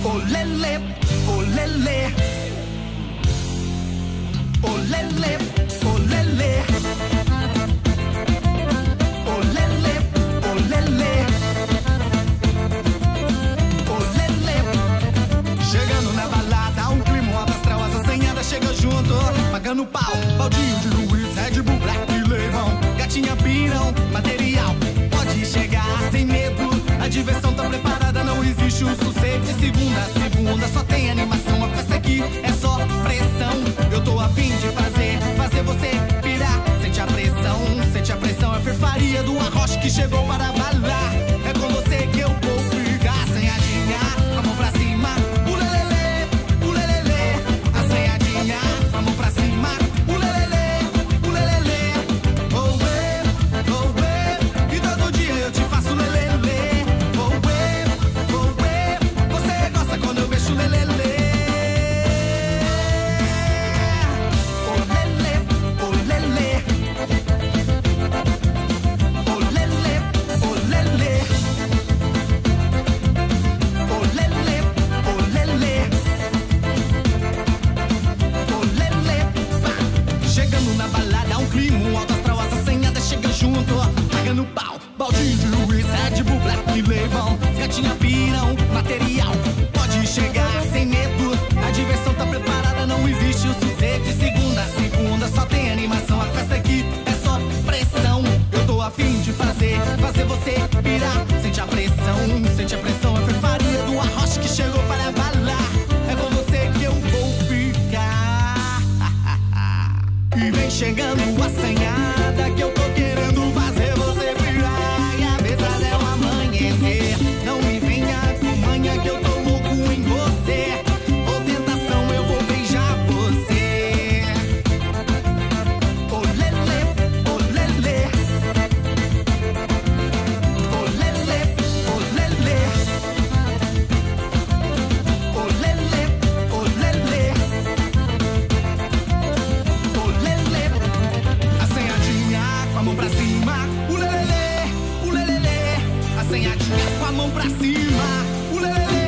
Olele, olele. Olele, olele. Olele, olele. Olele. Chegando na balada, um clima, uma astral, as assanhadas chega junto, pagando pau, baldinho de Luiz, Red Bull, Black e Leivão, gatinha pirão, material, pode chegar sem medo, a diversão tá preparada, não existe o sossego. De segunda a segunda só tem animação, a festa aqui é só pressão. Eu tô a fim de fazer você pirar. Sente a pressão, a ferfaria do arroz que chegou para balar. É com você que eu vou ficar, assanhadinha, com a mão pra cima, ulelele, ulelele, assanhadinha, com a mão pra cima, ulelele, ulelele, oh, e todo dia eu te faço lelele, oh, você gosta quando eu mexo lelele. Pagando pau, baldinho de Luiz, Red Bull, Black e Leivão, gatinha pirão, material, pode chegar sem medo, a diversão tá preparada, não existe o sossego. De segunda a segunda só tem animação, a festa aqui é só pressão. Eu tô a fim de fazer você pirar. Sente a pressão, a ferfaria do arroz que chegou para balar. É com você que eu vou ficar. E vem chegando a assanhada que eu tô querendo fazer você pirar. E a mesa dela amanhecer. Não me venha com manha que eu tô louco em você. Ô tentação, eu vou beijar você. Olele, olele. Olele, olele. Olele, olele. Olele. Assanhadinha com a mão pra cima, ulelele, ulelele. Assanhadinha com a mão pra cima, ulelele.